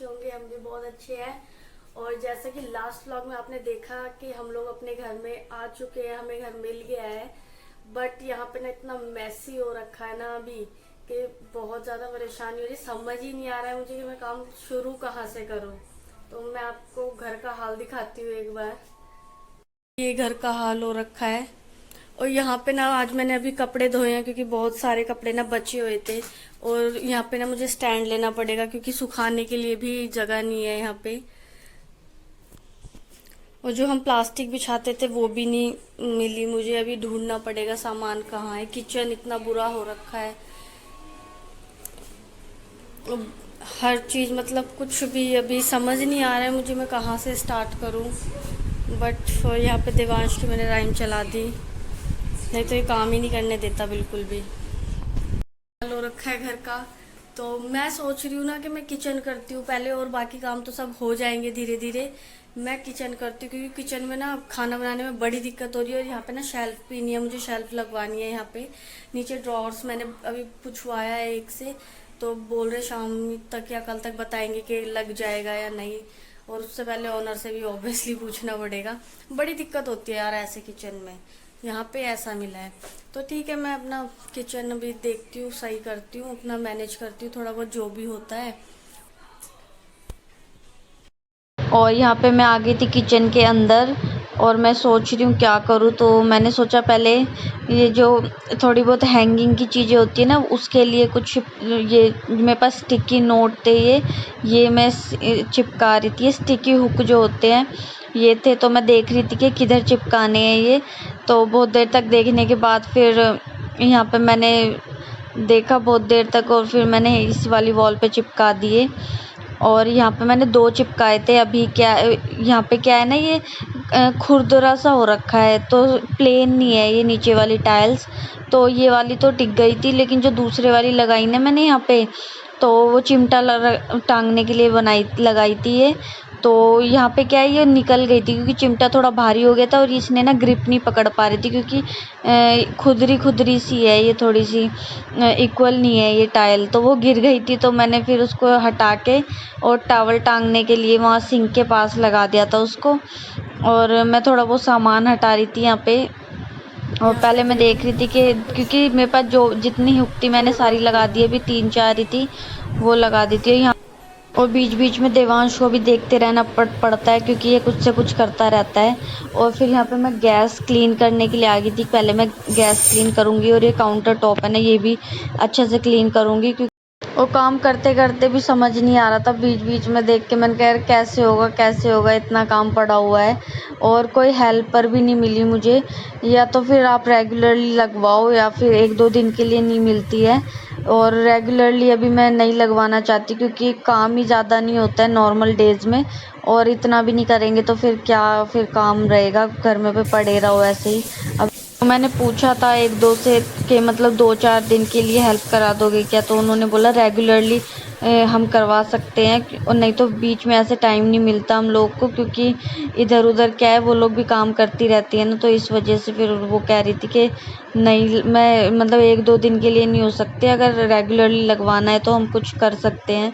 अच्छे होंगे। हम भी बहुत अच्छे हैं। और जैसा कि लास्ट व्लॉग में आपने देखा कि हम लोग अपने घर में आ चुके हैं, हमें घर मिल गया है। बट यहाँ पे ना इतना मैसी हो रखा है ना अभी कि बहुत ज़्यादा परेशानी हो रही, समझ ही नहीं आ रहा है मुझे कि मैं काम शुरू कहाँ से करूँ। तो मैं आपको घर का हाल दिखाती हूँ एक बार। ये घर का हाल हो रखा है। और यहाँ पे ना आज मैंने अभी कपड़े धोए हैं क्योंकि बहुत सारे कपड़े ना बचे हुए थे। और यहाँ पे ना मुझे स्टैंड लेना पड़ेगा क्योंकि सुखाने के लिए भी जगह नहीं है यहाँ पे। और जो हम प्लास्टिक बिछाते थे वो भी नहीं मिली मुझे, अभी ढूंढना पड़ेगा सामान कहाँ है। किचन इतना बुरा हो रखा है, हर चीज़ मतलब कुछ भी अभी समझ नहीं आ रहा है मुझे मैं कहाँ से स्टार्ट करूँ। बट यहाँ पे देवांश की मैंने राइम चला दी, नहीं तो ये काम ही नहीं करने देता बिल्कुल भी। हो रखा है घर का। तो मैं सोच रही हूँ ना कि मैं किचन करती हूँ पहले, और बाकी काम तो सब हो जाएंगे धीरे धीरे। मैं किचन करती हूँ क्योंकि किचन में ना खाना बनाने में बड़ी दिक्कत हो रही है। और यहाँ पे ना शेल्फ भी नहीं है, मुझे शेल्फ लगवानी है यहाँ पे। नीचे ड्रॉर्स मैंने अभी पूछवाया है एक से, तो बोल रहे शाम तक या कल तक बताएंगे कि लग जाएगा या नहीं। और उससे पहले ओनर से भी ऑब्वियसली पूछना पड़ेगा। बड़ी दिक्कत होती है यार ऐसे किचन में, यहाँ पे ऐसा मिला है। तो ठीक है, मैं अपना किचन अभी देखती हूँ, सही करती हूँ, अपना मैनेज करती हूँ थोड़ा बहुत जो भी होता है। और यहाँ पे मैं आ गई थी किचन के अंदर और मैं सोच रही हूँ क्या करूँ। तो मैंने सोचा पहले ये जो थोड़ी बहुत हैंगिंग की चीज़ें होती है ना उसके लिए कुछ, ये मेरे पास स्टिकी नोट थे, ये मैं चिपका रही थी। ये स्टिकी हुक जो होते हैं ये थे, तो मैं देख रही थी कि किधर चिपकाने हैं ये। तो बहुत देर तक देखने के बाद फिर यहाँ पे मैंने देखा बहुत देर तक, और फिर मैंने इस वाली वॉल पे चिपका दिए। और यहाँ पे मैंने 2 चिपकाए थे। अभी क्या यहाँ पे क्या है ना, ये खुरदुरा सा हो रखा है तो प्लेन नहीं है ये नीचे वाली टाइल्स। तो ये वाली तो टिक गई थी, लेकिन जो दूसरे वाली लगाई ना मैंने यहाँ पे, तो वो चिमटा टांगने के लिए लगाई थी ये। तो यहाँ पे क्या है, ये निकल गई थी क्योंकि चिमटा थोड़ा भारी हो गया था और इसने ना ग्रिप नहीं पकड़ पा रही थी, क्योंकि खुदरी खुदरी सी है ये, थोड़ी सी इक्वल नहीं है ये टाइल। तो वो गिर गई थी, तो मैंने फिर उसको हटा के और टॉवल टांगने के लिए वहाँ सिंक के पास लगा दिया था उसको। और मैं थोड़ा वो सामान हटा रही थी यहाँ पे। और यहाँ पे पहले मैं देख देखो, रही थी कि क्योंकि मेरे पास जो जितनी हुक थी मैंने सारी लगा दी, अभी 3-4 ही थी वो लगा दी थी यहाँ। और बीच बीच में देवांश को भी देखते रहना पड़ता है क्योंकि ये कुछ से कुछ करता रहता है। और फिर यहाँ पे मैं गैस क्लीन करने के लिए आ गई थी। पहले मैं गैस क्लीन करूँगी और ये काउंटर टॉप है ना ये भी अच्छे से क्लीन करूँगी। और काम करते करते भी समझ नहीं आ रहा था, बीच बीच में देख के मैंने कहा यार कैसे होगा, इतना काम पड़ा हुआ है। और कोई हेल्पर भी नहीं मिली मुझे। या तो फिर आप रेगुलरली लगवाओ या फिर 1-2 दिन के लिए नहीं मिलती है। और रेगुलरली अभी मैं नहीं लगवाना चाहती क्योंकि काम ही ज़्यादा नहीं होता है नॉर्मल डेज़ में। और इतना भी नहीं करेंगे तो फिर क्या, फिर काम रहेगा घर में पे पड़े रहो ऐसे ही। अब मैंने पूछा था 1-2 से कि मतलब 2-4 दिन के लिए हेल्प करा दोगे क्या, तो उन्होंने बोला रेगुलरली हम करवा सकते हैं, और नहीं तो बीच में ऐसे टाइम नहीं मिलता हम लोग को, क्योंकि इधर उधर क्या है वो लोग भी काम करती रहती है ना, तो इस वजह से फिर वो कह रही थी कि नहीं, मैं मतलब 1-2 दिन के लिए नहीं हो सकते, अगर रेगुलरली लगवाना है तो हम कुछ कर सकते हैं।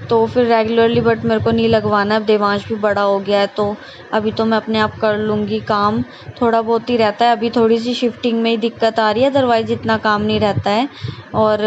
तो फिर रेगुलरली बट मेरे को नहीं लगवाना। अब देवांश भी बड़ा हो गया है तो अभी तो मैं अपने आप कर लूँगी काम, थोड़ा बहुत ही रहता है। अभी थोड़ी सी शिफ्टिंग में ही दिक्कत आ रही है, अदरवाइज़ इतना काम नहीं रहता है। और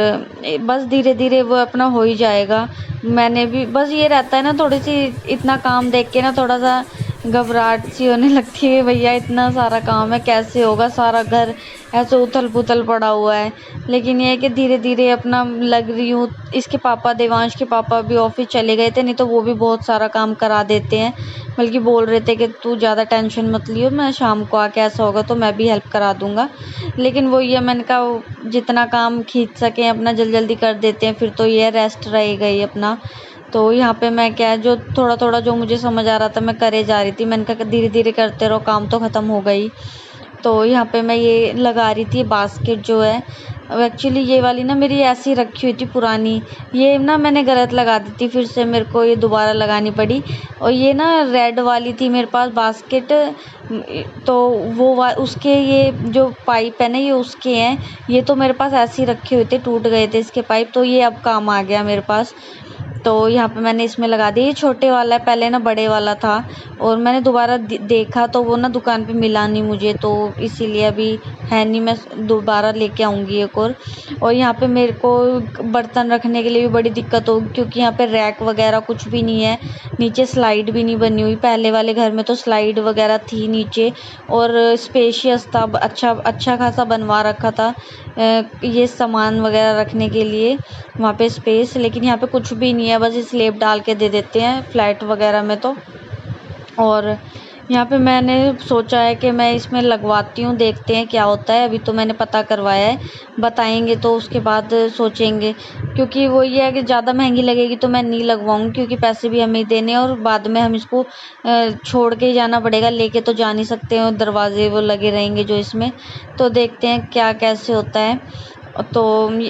बस धीरे धीरे वो अपना हो ही जाएगा। मैंने भी बस ये रहता है ना, थोड़ी सी इतना काम देख के ना थोड़ा सा घबराहट सी होने लगती है, भैया इतना सारा काम है कैसे होगा, सारा घर ऐसे उथल पुथल पड़ा हुआ है। लेकिन ये है कि धीरे धीरे अपना लग रही हूँ। इसके पापा, देवांश के पापा भी ऑफिस चले गए थे, नहीं तो वो भी बहुत सारा काम करा देते हैं। बल्कि बोल रहे थे कि तू ज़्यादा टेंशन मत लियो, मैं शाम को आके ऐसा होगा तो मैं भी हेल्प करा दूंगा। लेकिन वो ये मैंने कहा जितना काम खींच सकें अपना जल्दी जल्दी कर देते हैं, फिर तो ये रेस्ट रहेगा ही अपना। तो यहाँ पे मैं क्या है, जो थोड़ा थोड़ा जो मुझे समझ आ रहा था मैं करे जा रही थी। मैंने कहा धीरे धीरे करते रहो, काम तो ख़त्म हो गई। तो यहाँ पे मैं ये लगा रही थी बास्केट जो है। अब एक्चुअली ये वाली ना मेरी ऐसी रखी हुई थी पुरानी, ये ना मैंने गलत लगा दी थी, फिर से मेरे को ये दोबारा लगानी पड़ी। और ये ना रेड वाली थी मेरे पास बास्केट, तो उसके ये जो पाइप है ना ये उसके हैं। ये तो मेरे पास ऐसे ही रखे हुए थे, टूट गए थे इसके पाइप, तो ये अब काम आ गया मेरे पास। तो यहाँ पे मैंने इसमें लगा दिया। ये छोटे वाला है, पहले ना बड़े वाला था और मैंने दोबारा देखा तो वो ना दुकान पे मिला नहीं मुझे, तो इसीलिए अभी है नहीं, मैं दोबारा लेके आऊँगी एक और यहाँ पे मेरे को बर्तन रखने के लिए भी बड़ी दिक्कत होगी क्योंकि यहाँ पे रैक वगैरह कुछ भी नहीं है, नीचे स्लाइड भी नहीं बनी हुई। पहले वाले घर में तो स्लाइड वगैरह थी नीचे और स्पेशियस था, अच्छा खासा बनवा रखा था ये सामान वगैरह रखने के लिए वहाँ पे स्पेस, लेकिन यहाँ पे कुछ भी नहीं है, बस स्लेब डाल के दे देते हैं फ्लैट वगैरह में तो। और यहाँ पे मैंने सोचा है कि मैं इसमें लगवाती हूँ, देखते हैं क्या होता है। अभी तो मैंने पता करवाया है, बताएंगे तो उसके बाद सोचेंगे, क्योंकि वो ये है कि ज़्यादा महंगी लगेगी तो मैं नहीं लगवाऊँगी क्योंकि पैसे भी हमें ही देने हैं और बाद में हम इसको छोड़ के ही जाना पड़ेगा, लेके तो जा नहीं सकते हैं, दरवाजे वो लगे रहेंगे जो इसमें। तो देखते हैं क्या कैसे होता है। तो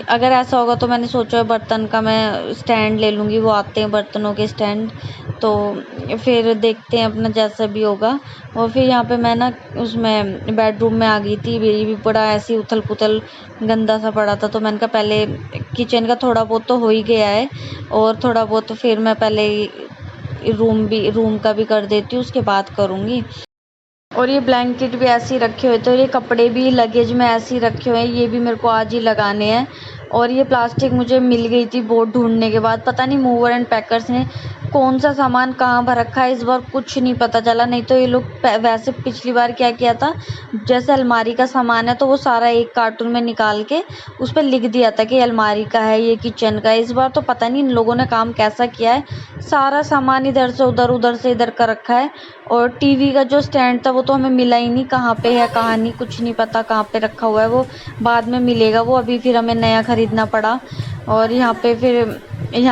अगर ऐसा होगा तो मैंने सोचा है बर्तन का मैं स्टैंड ले लूँगी, वो आते हैं बर्तनों के स्टैंड, तो फिर देखते हैं अपना जैसा भी होगा। और फिर यहाँ पे मैं ना उसमें बेडरूम में आ गई थी, ये भी बड़ा ऐसी उथल पुथल गंदा सा पड़ा था, तो मैंने कहा पहले किचन का थोड़ा बहुत तो हो ही गया है और थोड़ा बहुत फिर मैं पहले रूम का भी कर देती हूँ, उसके बाद करूँगी। और ये ब्लैंकेट भी ऐसे ही रखे हुए थे और ये कपड़े भी लगेज में ऐसे ही रखे हुए हैं, ये भी मेरे को आज ही लगाने हैं। और ये प्लास्टिक मुझे मिल गई थी बहुत ढूंढने के बाद, पता नहीं मूवर एंड पैकर्स ने कौन सा सामान कहाँ भर रखा है, इस बार कुछ नहीं पता चला। नहीं तो ये लोग वैसे पिछली बार क्या किया था, जैसे अलमारी का सामान है तो वो सारा एक कार्टून में निकाल के उस पर लिख दिया था कि अलमारी का है, ये किचन का है। इस बार तो पता नहीं इन लोगों ने काम कैसा किया है, सारा सामान इधर से उधर, उधर से इधर कर रखा है। और टीवी का जो स्टैंड था वो तो हमें मिला ही नहीं, कहाँ पे है कहाँ नहीं, कुछ नहीं पता कहाँ पे रखा हुआ है, वो बाद में मिलेगा वो, अभी फिर हमें नया खरीदना पड़ा। और यहाँ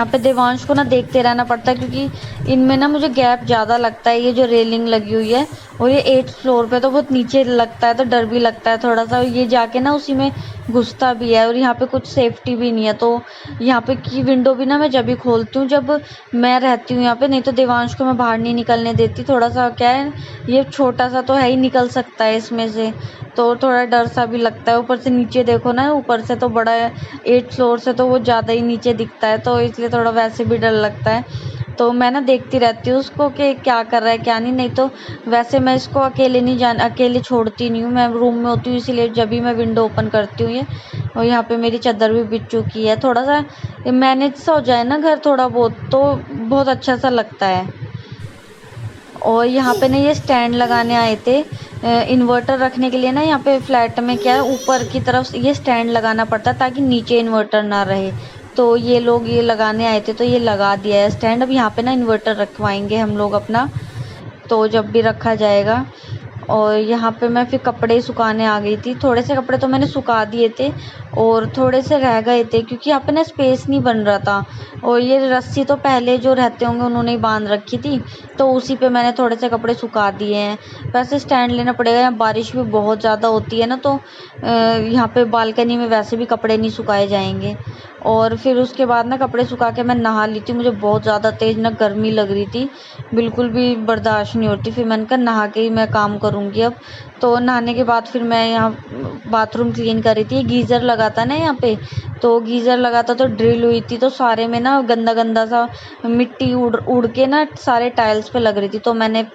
पे देवांश को ना देखते रहना पड़ता है क्योंकि इनमें ना मुझे गैप ज़्यादा लगता है, ये जो रेलिंग लगी हुई है, और ये 8th फ्लोर पे तो बहुत नीचे लगता है तो डर भी लगता है थोड़ा सा, ये जाके ना उसी में घुसता भी है। और यहाँ पे कुछ सेफ्टी भी नहीं है, तो यहाँ पे की विंडो भी ना मैं जब भी खोलती हूँ जब मैं रहती हूँ यहाँ पे, नहीं तो देवांश को मैं बाहर नहीं निकलने देती। थोड़ा सा क्या है, ये छोटा सा तो है ही, निकल सकता है इसमें से, तो थोड़ा डर सा भी लगता है। ऊपर से नीचे देखो ना, ऊपर से तो बड़ा है, 8th फ्लोर से तो वो ज़्यादा ही नीचे दिखता है, तो इसलिए थोड़ा वैसे भी डर लगता है। तो मैं ना देखती रहती हूँ उसको कि क्या कर रहा है क्या नहीं, नहीं तो वैसे मैं इसको अकेले छोड़ती नहीं हूँ, मैं रूम में होती हूँ इसीलिए जब भी मैं विंडो ओपन करती हूँ ये। और यहाँ पे मेरी चादर भी बिछ चुकी है, थोड़ा सा मैनेज सा हो जाए ना घर थोड़ा बहुत तो बहुत अच्छा सा लगता है। और यहाँ पे ना ये स्टैंड लगाने आए थे इन्वर्टर रखने के लिए ना, यहाँ पे फ्लैट में क्या है ऊपर की तरफ ये स्टैंड लगाना पड़ता है ताकि नीचे इन्वर्टर ना रहे, तो ये लोग ये लगाने आए थे तो ये लगा दिया है स्टैंड। अब यहाँ पे ना इन्वर्टर रखवाएंगे हम लोग अपना, तो जब भी रखा जाएगा। और यहाँ पे मैं फिर कपड़े सुखाने आ गई थी, थोड़े से कपड़े तो मैंने सुखा दिए थे और थोड़े से रह गए थे क्योंकि यहाँ पे ना स्पेस नहीं बन रहा था। और ये रस्सी तो पहले जो रहते होंगे उन्होंने ही बांध रखी थी, तो उसी पे मैंने थोड़े से कपड़े सुखा दिए हैं। वैसे स्टैंड लेना पड़ेगा, यहाँ बारिश भी बहुत ज़्यादा होती है ना, तो यहाँ पे बालकनी में वैसे भी कपड़े नहीं सुखाए जाएंगे। और फिर उसके बाद ना कपड़े सुखा के मैं नहा ली थी, मुझे बहुत ज़्यादा तेज़ ना गर्मी लग रही थी, बिल्कुल भी बर्दाश्त नहीं होती। फिर मैंने कहा नहा के ही मैं काम करूँगी अब। तो नहाने के बाद फिर मैं यहाँ बाथरूम क्लीन कर रही थी, गीज़र लगा था ना यहाँ पे, तो गीज़र लगा था तो ड्रिल हुई थी, तो सारे में ना गंदा गंदा सा मिट्टी उड़ के ना सारे टाइल्स पे लग रही थी, तो मैंने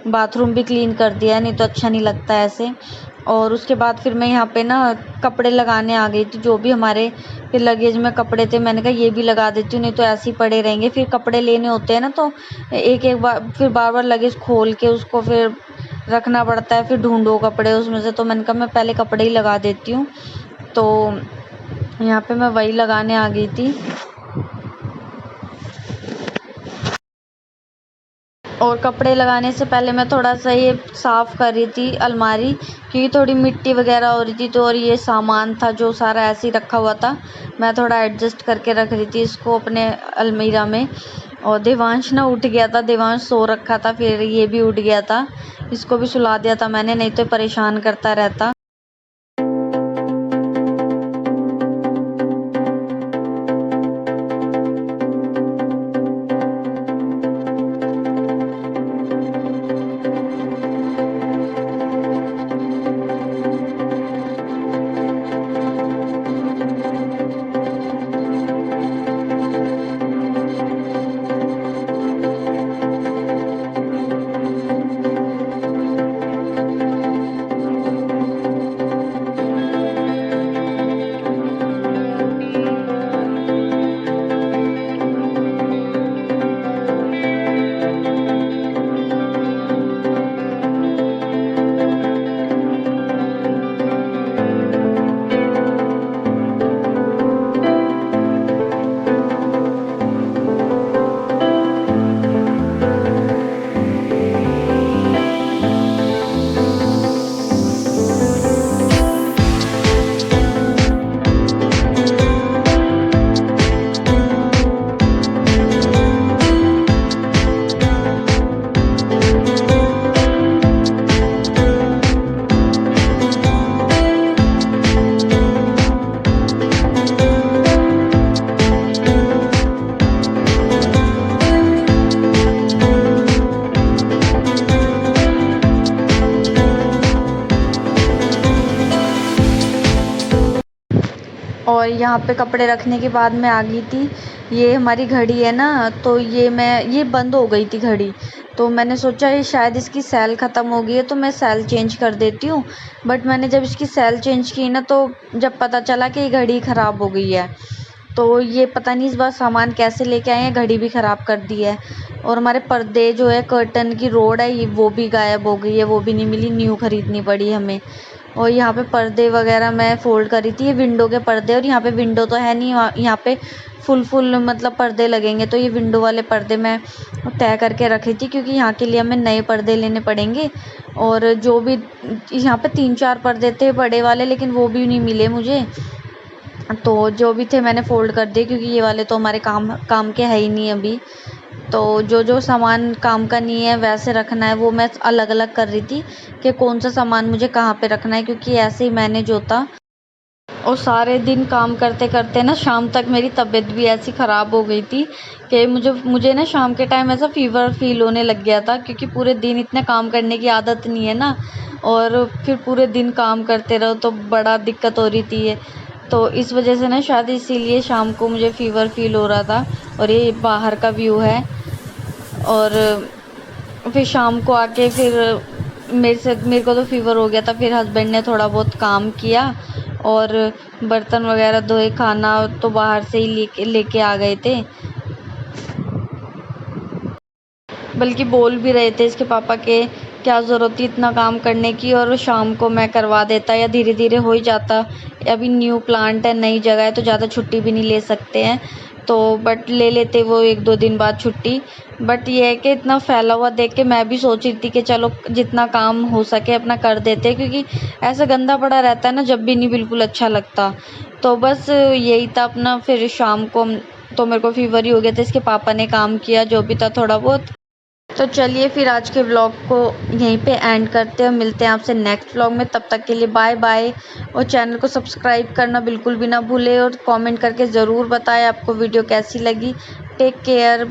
बाथरूम भी क्लीन कर दिया, नहीं तो अच्छा नहीं लगता ऐसे। और उसके बाद फिर मैं यहाँ पे ना कपड़े लगाने आ गई थी, जो भी हमारे फिर लगेज में कपड़े थे, मैंने कहा ये भी लगा देती हूँ, नहीं तो ऐसे ही पड़े रहेंगे। फिर कपड़े लेने होते हैं ना, तो एक एक बार फिर बार बार लगेज खोल के उसको फिर रखना पड़ता है, फिर ढूंढो कपड़े उसमें से, तो मैंने कहा मैं पहले कपड़े ही लगा देती हूँ। तो यहाँ पे मैं वही लगाने आ गई थी। और कपड़े लगाने से पहले मैं थोड़ा सा ये साफ़ कर रही थी अलमारी, क्योंकि थोड़ी मिट्टी वगैरह हो रही थी, तो और ये सामान था जो सारा ऐसे ही रखा हुआ था, मैं थोड़ा एडजस्ट करके रख रही थी इसको अपने अलमीरा में। और देवांश ना उठ गया था, देवांश सो रखा था, फिर ये भी उठ गया था, इसको भी सुला दिया था मैंने, नहीं तो परेशान करता रहता। और यहाँ पे कपड़े रखने के बाद मैं आ गई थी। ये हमारी घड़ी है ना, तो ये बंद हो गई थी घड़ी, तो मैंने सोचा ये शायद इसकी सेल ख़त्म हो गई है, तो मैं सेल चेंज कर देती हूँ। बट मैंने जब इसकी सेल चेंज की ना, तो जब पता चला कि ये घड़ी ख़राब हो गई है। तो ये पता नहीं इस बार सामान कैसे लेके आए हैं, घड़ी भी ख़राब कर दी है। और हमारे पर्दे जो है, कर्टन की रोड है, ये वो भी गायब हो गई है, वो भी नहीं मिली, न्यू ख़रीदनी पड़ी हमें। और यहाँ पे पर्दे वगैरह मैं फ़ोल्ड करी थी, ये विंडो के पर्दे, और यहाँ पे विंडो तो है नहीं, यहाँ पे फुल मतलब पर्दे लगेंगे, तो ये विंडो वाले पर्दे मैं तय करके रखी थी, क्योंकि यहाँ के लिए हमें नए पर्दे लेने पड़ेंगे। और जो भी यहाँ पे 3-4 पर्दे थे बड़े वाले, लेकिन वो भी नहीं मिले मुझे, तो जो भी थे मैंने फ़ोल्ड कर दिए, क्योंकि ये वाले तो हमारे काम के है ही नहीं अभी। तो जो सामान काम का नहीं है वैसे रखना है, वो मैं अलग अलग कर रही थी कि कौन सा सामान मुझे कहाँ पे रखना है, क्योंकि ऐसे ही मैनेज होता। और सारे दिन काम करते करते ना शाम तक मेरी तबीयत भी ऐसी ख़राब हो गई थी कि मुझे ना शाम के टाइम ऐसा फ़ीवर फील होने लग गया था, क्योंकि पूरे दिन इतना काम करने की आदत नहीं है ना, और फिर पूरे दिन काम करते रहो तो बड़ा दिक्कत हो रही थी। तो इस वजह से ना शायद इसीलिए शाम को मुझे फ़ीवर फील हो रहा था। और ये बाहर का व्यू है। और फिर शाम को आके फिर मेरे को तो फ़ीवर हो गया था। फिर हस्बैंड ने थोड़ा बहुत काम किया और बर्तन वगैरह धोए, खाना तो बाहर से ही लेके आ गए थे। बल्कि बोल भी रहे थे इसके पापा के क्या ज़रूरत थी इतना काम करने की, और शाम को मैं करवा देता या धीरे धीरे हो ही जाता। अभी न्यू प्लांट है, नई जगह है, तो ज़्यादा छुट्टी भी नहीं ले सकते हैं, तो बट ले लेते वो 1-2 दिन बाद छुट्टी। बट ये है कि इतना फैला हुआ देख के मैं भी सोच रही थी कि चलो जितना काम हो सके अपना कर देते, क्योंकि ऐसा गंदा पड़ा रहता है ना, जब भी नहीं बिल्कुल अच्छा लगता। तो बस यही था अपना। फिर शाम को तो मेरे को फ़ीवर ही हो गया था, इसके पापा ने काम किया जो भी था थोड़ा बहुत। तो चलिए फिर आज के व्लॉग को यहीं पे एंड करते हैं, मिलते हैं आपसे नेक्स्ट व्लॉग में। तब तक के लिए बाय बाय। और चैनल को सब्सक्राइब करना बिल्कुल भी ना भूलें, और कमेंट करके ज़रूर बताएं आपको वीडियो कैसी लगी। Take care.